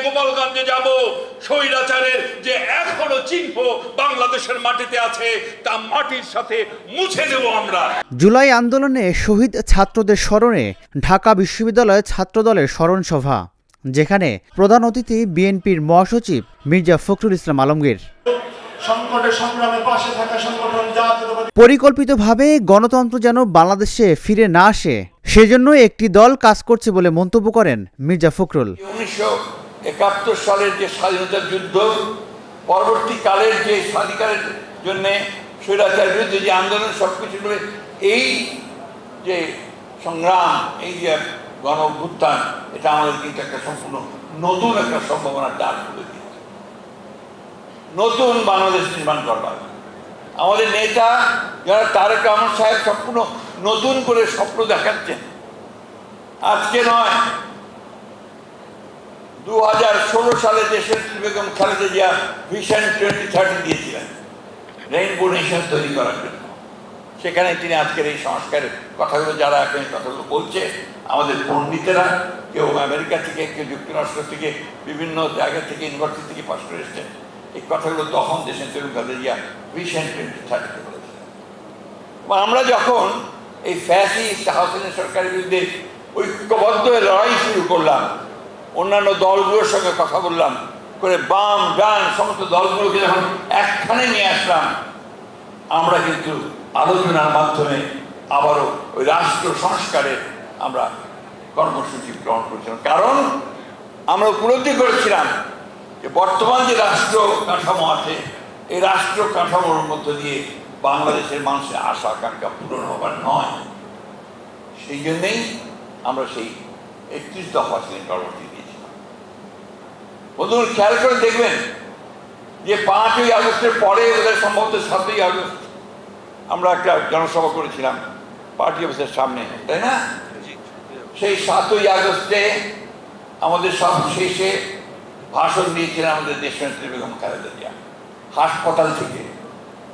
গোপালগঞ্জে যাব, স্বৈরাচারের যে এখনো চিহ্ন বাংলাদেশের মাটিতে আছে তা মাটির সাথে মুছে দেব আমরা। জুলাই আন্দোলনে শহীদ ছাত্রদের স্মরণে ঢাকা বিশ্ববিদ্যালয় ছাত্রদলের স্মরণ সভা, যেখানে প্রধান অতিথি বিএনপির মহাসচিব মির্জা ফখরুল ইসলাম আলমগীর। পরিকল্পিতভাবে গণতন্ত্র যেন বাংলাদেশে ফিরে না আসে সেজন্য একটি দল কাজ করছে বলে মন্তব্য করেন মির্জা ফখরুল। 1971 সালের যে স্বাধীনতা যুদ্ধ, পরবর্তীকালের যে স্বাধিকারের জন্য স্বৈরাচারের বিরুদ্ধে যে আন্দোলন, সবকিছু করে এই যে সংগ্রাম, এই যে গণ অভ্যুত্থান, এটা আমাদের কিন্তু একটা সম্পূর্ণ নতুন একটা সম্ভাবনার দ্বার খুলে দিয়েছে। নতুন বাংলাদেশ নির্মাণ করবার আমাদের নেতা যারা তারেক রহমান সাহেব সম্পূর্ণ নতুন করে স্বপ্ন দেখাচ্ছেন। আজকে নয়, 2016 সালে দেশের বেগম খালেদা জিয়া ভিশন 2030 দিয়েছিলেন রেইনবো নেশন তৈরি করার জন্য। সেখানে তিনি আজকের এই সংস্কারের কথাগুলো, যারা এখন এই কথাগুলো বলছে, আমাদের পণ্ডিতেরা, কেউ আমেরিকা থেকে, কেউ যুক্তরাষ্ট্র থেকে, বিভিন্ন জায়গা থেকে, ইউনিভার্সিটি থেকে পাশ করে এসছেন, এই কথাগুলো তখন দেশের তৈরি খালেদা জিয়া ভিশন 2030 বলেছিলেন। আমরা যখন এই ফ্যাসিস্ট হাসিনা সরকারের বিরুদ্ধে ঐক্যবদ্ধ লড়াই শুরু করলাম, অন্যান্য দলগুলোর সঙ্গে কথা বললাম, করে বাম ডান সমস্ত দলগুলোকে যখন একখানে নিয়ে আসলাম, আমরা কিন্তু আলোচনার মাধ্যমে আবারও ওই রাষ্ট্র সংস্কারের আমরা কর্মসূচি গ্রহণ করেছিলাম। কারণ আমরা উপলব্ধি করেছিলাম যে বর্তমান যে রাষ্ট্র কাঠামো আছে, এই রাষ্ট্র কাঠামোর মধ্য দিয়ে বাংলাদেশের মানুষের আশা আকাঙ্ক্ষা পূরণ হবার নয়। সেই জন্যেই আমরা সেই 31 দফা কর্মসূচি দিয়েছিলাম। বন্ধুরা, খেয়াল করে দেখবেন যে 5ই আগস্টের পরে, ওদের সম্ভবত 7ই আগস্ট, আমরা একটা জনসভা করেছিলাম পার্টি অফিসের সামনে, তাই না? সেই 7ই আগস্টে আমাদের সব শেষে ভাষণ দিয়েছিলেন আমাদের দেশনেত্রী বেগম খালেদা জিয়া। হাসপাতাল থেকে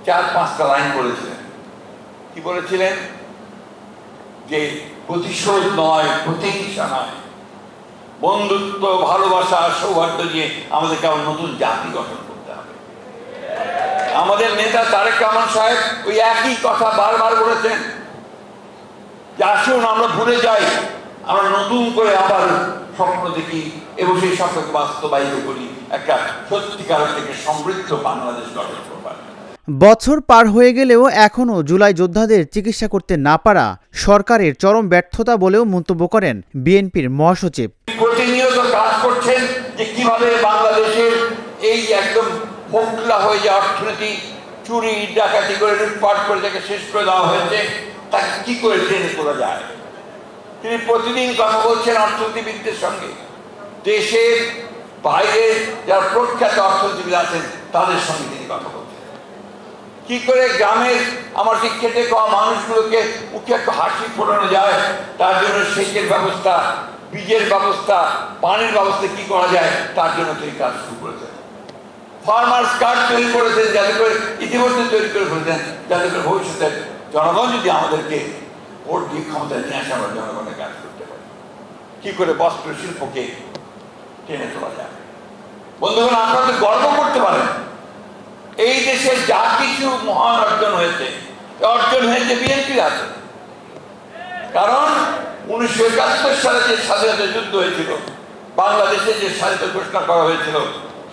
4-5টা লাইন বলেছিলেন। কি বলেছিলেন? যে প্রতিশোধ নয়, প্রতিহিংসা নয়, বন্ধুত্ব, ভালোবাসা, সৌহার্দ্য দিয়ে আমাদেরকে আবার নতুন জাতি গঠন করতে হবে। আমাদের নেতা তারেক রহমান সাহেব ওই একই কথা বারবার বলেছেন যে আসুন আমরা ভুলে যাই, আমরা নতুন করে আবার স্বপ্ন দেখি এবং সেই স্বপ্নকে বাস্তবায়িত করি, একটা সত্যিকার থেকে সমৃদ্ধ বাংলাদেশ গঠন করবার। বছর পার হয়ে গেলেও এখনও জুলাই যোদ্ধাদের চিকিৎসা করতে না পারা সরকারের চরম ব্যর্থতা বলেও মন্তব্য করেন বিএনপির মহাসচিব। প্রতিনিয়ত কাজ করছেন যে কিভাবে বাংলাদেশের এই একদম মোকলা হয়ে যাওয়া অর্থনীতি, চুরি ডাকাতি করে, লুটপাট করে যাকে শেষ করে দেওয়া হয়েছে, তাকে কি করে ট্রেনে করা যায়। তিনি প্রতিদিন কথা বলছেন অর্থনীতিবিদদের সঙ্গে, দেশের বাইরে যারা প্রখ্যাত অর্থনীতিবিদ আছেন তাদের সঙ্গে তিনি কথা বলছেন। কি করে গ্রামের আমার সেই খেটে খাওয়া মানুষগুলোকে মুখে একটু হাসি ফোটানো যায়, তার জন্য সেচের ব্যবস্থা, বীজের ব্যবস্থা, পানির ব্যবস্থা কি করা যায়, তার জন্য তিনি কাজ শুরু করেছেন। ফার্মার্স কার্ড তৈরি করেছেন, যাতে করে ইতিমধ্যে তৈরি করে ফেলেছেন, যাতে করে ভবিষ্যতে জনগণ যদি আমাদেরকে ভোট দিয়ে ক্ষমতায় নিয়ে আসে, আমরা জনগণের কাজ করতে পারি। কি করে বস্ত্র শিল্পকে টেনে তোলা যায়। বন্ধুগণ, আপনারা তো গর্ব করতে পারেন, এই দেশে যা কিছু মহান অর্জন হয়েছে বিএনপির হাতে। কারণ 1971 সালে যে স্বাধীনতা যুদ্ধ হয়েছিল, বাংলাদেশে যে স্বাধীনতা ঘোষণা করা হয়েছিল,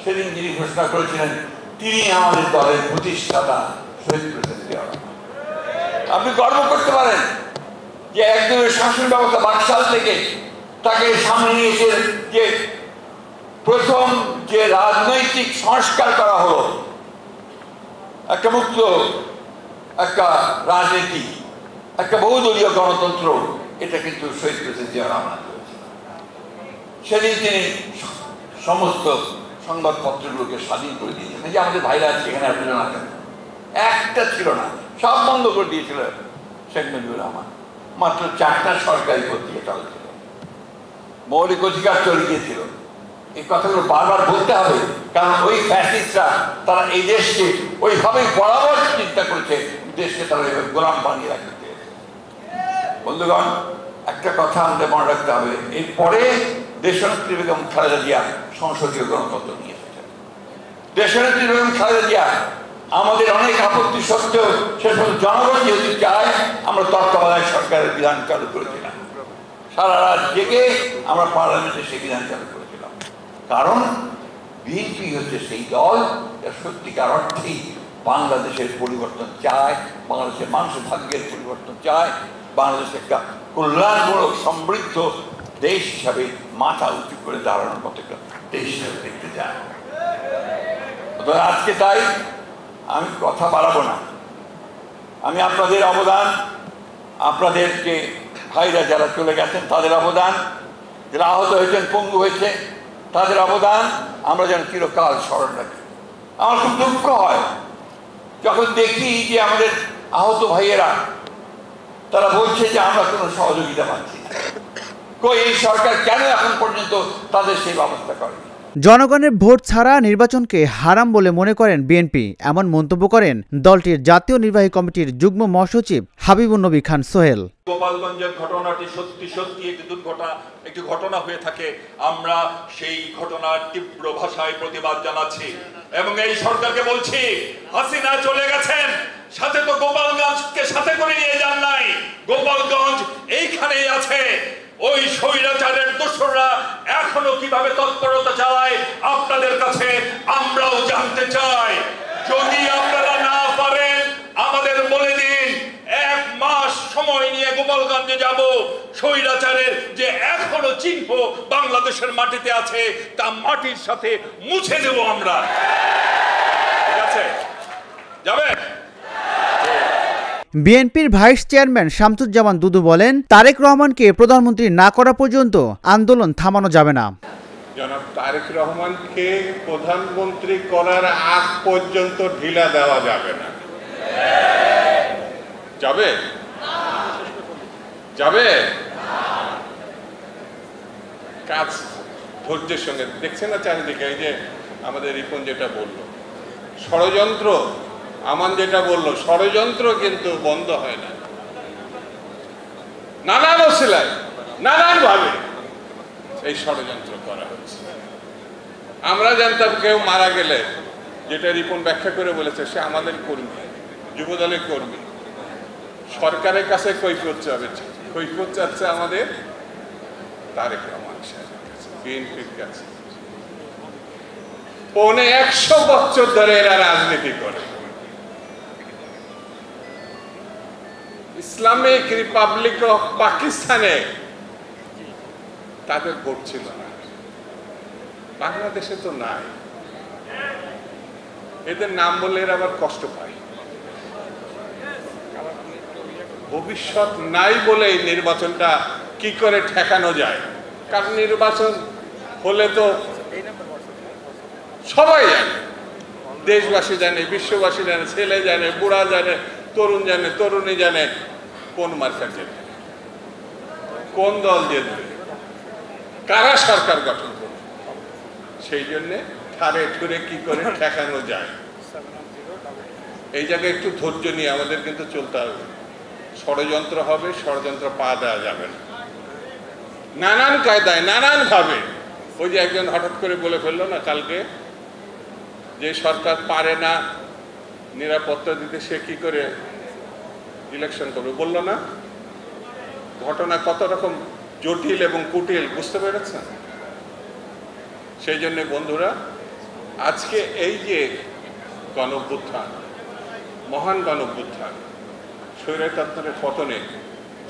সেদিন যিনি ঘোষণা করেছিলেন তিনি আমাদের দলের প্রতিষ্ঠাতা শহীদ প্রেসিডেন্ট জিয়া রহমান। আপনি গর্ব করতে পারেন যে একজনের শাসন ব্যবস্থা বাকশাল থেকে তাকে সামনে নিয়ে এসে যে প্রথম যে রাজনৈতিক সংস্কার করা হলো, একটা মুক্ত একটা রাজনীতি, একটা বহুদলীয় গণতন্ত্র, এটা কিন্তু শহীদ প্রেসিডেন্ট জিয়া রহমান করেছিল। সেদিন তিনি সমস্ত সংবাদপত্রগুলোকে স্বাধীন করে দিয়েছেন। যে আমাদের ভাইরা আছে এখানে আপনারা না কেন, একটা ছিল না, সব বন্ধ করে দিয়েছিল শেখ মুজিবুর রহমান। মাত্র 4টা সরকারি পত্রিকা চালাচ্ছিল, মৌলিক অধিকার চলে গিয়েছিল। এই কথাগুলো বারবার বলতে হবে, কারণ ওই ফ্যাসিস্টরা তারা এই দেশকে ওইভাবেই বরাবর চিন্তা করেছে, দেশকে তারা এইভাবে গোলাম বানিয়ে রাখতে চেয়েছে। বন্ধুগণ, একটা কথা আমাদের মনে রাখতে হবে, এরপরে দেশনেত্রী বেগম খালেদা জিয়া সংসদীয় গণতন্ত্র নিয়ে এসেছেন। দেশনেত্রী বেগম খালেদা জিয়া আমাদের অনেক আপত্তি সত্ত্বেও শেষ পর্যন্ত জনগণ যেহেতু চায়, আমরা তত্ত্বাবধায়ক সরকারের বিধান চালু করেছিলাম। সারা রাত জেগে আমরা পার্লামেন্টে সেই বিধান চালু করেছিলাম। কারণ বিএনপি হচ্ছে সেই দল যা সত্যিকার অর্থেই বাংলাদেশের পরিবর্তন চায়, বাংলাদেশের মানুষের ভাগ্যের পরিবর্তন চায়, বাংলাদেশ একটা কল্যাণমূলক সমৃদ্ধ দেশ হিসাবে মাথা উঁচু করে দাঁড়ানোর মতো একটা দেশ হিসাবে দেখতে চায়। আজকে তাই আমি কথা বাড়াবো না। আমি আপনাদের অবদান, আপনাদেরকে ভাইরা যারা চলে গেছেন তাদের অবদান, যারা আহত হয়েছেন, পঙ্গু হয়েছে, তাদের অবদান আমরা যেন চিরকাল স্মরণ রাখি। আমার খুব দুঃখ হয় যখন দেখি যে আমাদের আহত ভাইয়েরা তারা বলছে যে আমরা কোনো সহযোগিতা পাচ্ছি না। কই এই সরকার কেন এখন পর্যন্ত তাদের সেই ব্যবস্থা করে? জনগণের ভোট ছাড়া নির্বাচনকে হারাম বলে মনে করেন বিএনপি, এমন মন্তব্য করেন দলটির জাতীয় নির্বাহী কমিটির যুগ্ম মহাসচিব হাবিবুন নবী খান সোহেল। গোপালগঞ্জের ঘটনাটি সত্যি একটি ঘটনা হয়ে থাকে। আমরা সেই ঘটনার তীব্র ভাষায় প্রতিবাদ জানাচ্ছি এবং এই সরকারকে বলছি, হাসিনা চলে গেছেন, সাথে তো গোপালগঞ্জকে সাথে করে নিয়ে যান নাই। গোপালগঞ্জ এইখানেই আছে। ওই স্বৈরাচারের দোসররা এখনো কিভাবে তৎপরতা চালায় আপনাদের কাছে আমরাও জানতে চাই। যদি আপনারা না পারেন আমাদের বলে দিন, 1 মাস সময় নিয়ে গোপালগঞ্জে যাব। স্বৈরাচারের যে এখনো চিহ্ন বাংলাদেশের মাটিতে আছে তা মাটির সাথে মুছে দেব আমরা। ঠিক আছে, যাবে? বিএনপির ভাইস চেয়ারম্যান শামসুজ্জামান দুদু বলেন, তারেক রহমানকে প্রধানমন্ত্রী না করা পর্যন্ত আন্দোলন থামানো যাবে না। জনাব তারেক রহমানকে প্রধানমন্ত্রী করার আগ পর্যন্ত ঢিলা দেওয়া যাবে না। যাবে? যাবে? কাজ ধৈর্যের সঙ্গে দেখছেন না চারিদিকে। এই যে আমাদের রিপন যেটা বললো, ষড়যন্ত্র, আমান যেটা বললো, ষড়যন্ত্র কিন্তু বন্ধ হয় না। নানান ওসিলায় নানান ভাবে এই ষড়যন্ত্র করা হচ্ছে। আমরা জানতাম কেউ মারা গেলে, যেটা রিপন ব্যাখ্যা করে বলেছে, সে আমাদের কর্মী, যুবদলের কর্মী, সরকারের কাছে কৈফিয়ত চাবে, কৈফিয়ত চাচ্ছে আমাদের তারেক রহমান সাহেবের কাছে, বিএনপির কাছে। 150 বছর ধরে এরা রাজনীতি করে। ইসলামিক রিপাবলিক অফ পাকিস্তানে তাদের ভোট ছিল না, বাংলাদেশে তো নাই। এদের নাম বললে এরা আবার কষ্ট পায়। ভবিষ্যৎ নাই বলে এই নির্বাচনটা কি করে ঠেকানো যায়? কারণ নির্বাচন হলে তো সবাই জানে, দেশবাসী জানে, বিশ্ববাসী জানে, ছেলে জানে, বুড়া জানে, তরুণ জানে, তরুণী জানে কোন মার্কা জিতবে, কোন দল জিতবে, কারা সরকার গঠন করবে। সেই জন্যে ঠারে ঠুরে কি করে ঠেকানো যায়, এই জায়গায় একটু ধৈর্য নিয়ে আমাদের কিন্তু চলতে হবে। ষড়যন্ত্র হবে, ষড়যন্ত্র পা দেওয়া যাবে না। নানান কায়দায়, নানান ভাবে। ওই যে একজন হঠাৎ করে বলে ফেললো না কালকে, যে সরকার পারে না নিরাপত্তা দিতে, সে কি করে ইলেকশন করবে বললো না? ঘটনা কত রকম জটিল এবং কুটিল, বুঝতে পেরেছেন? সেই জন্য বন্ধুরা, আজকে এই যে গণঅভ্যুত্থান, মহান গণঅভ্যুত্থান, স্বৈরতন্ত্রের পতনে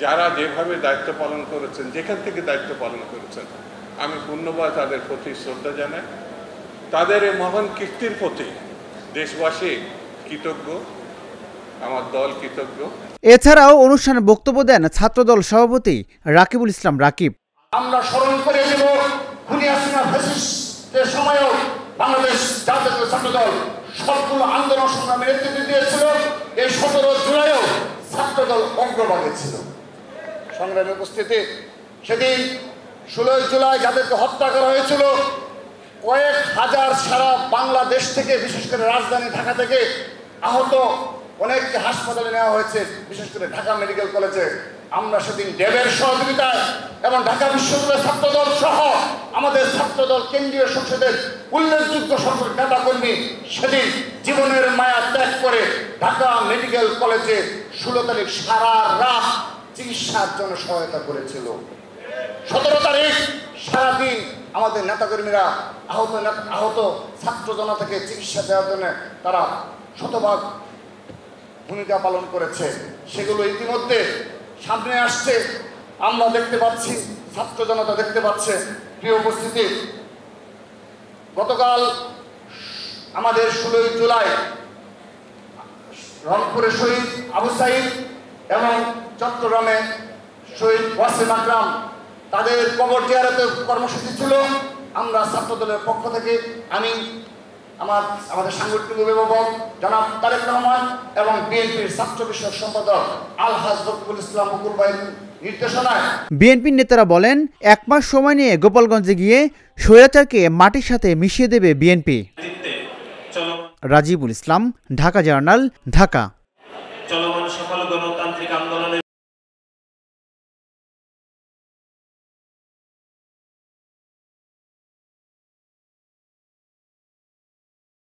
যারা যেভাবে দায়িত্ব পালন করেছেন, যেখান থেকে দায়িত্ব পালন করেছেন, আমি পূর্ণবার তাদের প্রতি শ্রদ্ধা জানাই। তাদের এই মহান কীর্তির প্রতি দেশবাসী কৃতজ্ঞ, আমার দল কৃতজ্ঞ। এছাড়াও অনুষ্ঠানে বক্তব্য দেন ছাত্রদল সভাপতি রাকিবুল ইসলাম রাকিব। আমরা স্মরণ করে দেব, খুনি হাসিনা ফ্যাসিস্টের সময়ও বাংলাদেশ জাতীয় ছাত্রদল সবগুলো আন্দোলন সংগ্রামে নেতৃত্ব দিয়েছিল। এই 17 জুলাইও ছাত্রদল অগ্রভাগে ছিল। সংগ্রামে উপস্থিতি, সেদিন 16 জুলাই যাদেরকে হত্যা করা হয়েছিল, কয়েক হাজার সারা বাংলাদেশ থেকে, বিশেষ করে রাজধানী ঢাকা থেকে আহত অনেককে হাসপাতালে নেওয়া হয়েছে, বিশেষ করে ঢাকা মেডিকেল কলেজে আমরা সেদিন ডেবের সহযোগিতায় এবং ঢাকা বিশ্ববিদ্যালয় ছাত্রদল সহ আমাদের ছাত্রদল কেন্দ্রীয় সংসদের উল্লেখযোগ্য সংসদ নেতাকর্মী সেদিন জীবনের মায়া ত্যাগ করে ঢাকা মেডিকেল কলেজে 16 তারিখ সারা রাত চিকিৎসার জন্য সহায়তা করেছিল। 17 তারিখ সারাদিন আমাদের নেতাকর্মীরা আহত ছাত্র জনতাকে চিকিৎসা দেওয়ার জন্য তারা শতভাগ ভূমিকা পালন করেছে। সেগুলো ইতিমধ্যে সামনে আসছে, আমরা দেখতে পাচ্ছি, ছাত্র জনতা দেখতে পাচ্ছে। প্রিয় উপস্থিতি, গতকাল আমাদের 16 জুলাই রংপুরে শহীদ আবু সাইদ এবং চট্টগ্রামে শহীদ ওয়াসিম আকরাম তাদের কবর জিয়ারতের কর্মসূচি ছিল। আমরা ছাত্রদলের পক্ষ থেকে আমাদের সাংগঠনিক অভিভাবক জনাব তারেক রহমান এবং বিএনপির ছাত্র বিষয়ক সম্পাদক আলহাজ রফিকুল ইসলাম মুকুল ভাইয়ের নির্দেশনায় বিএনপির নেতারা বলেন 1 মাস সময় নিয়ে গোপালগঞ্জে গিয়ে স্বৈরাচারকে মাটির সাথে মিশিয়ে দেবে বিএনপি। রাজিবুল ইসলাম, ঢাকা জার্নাল, ঢাকা।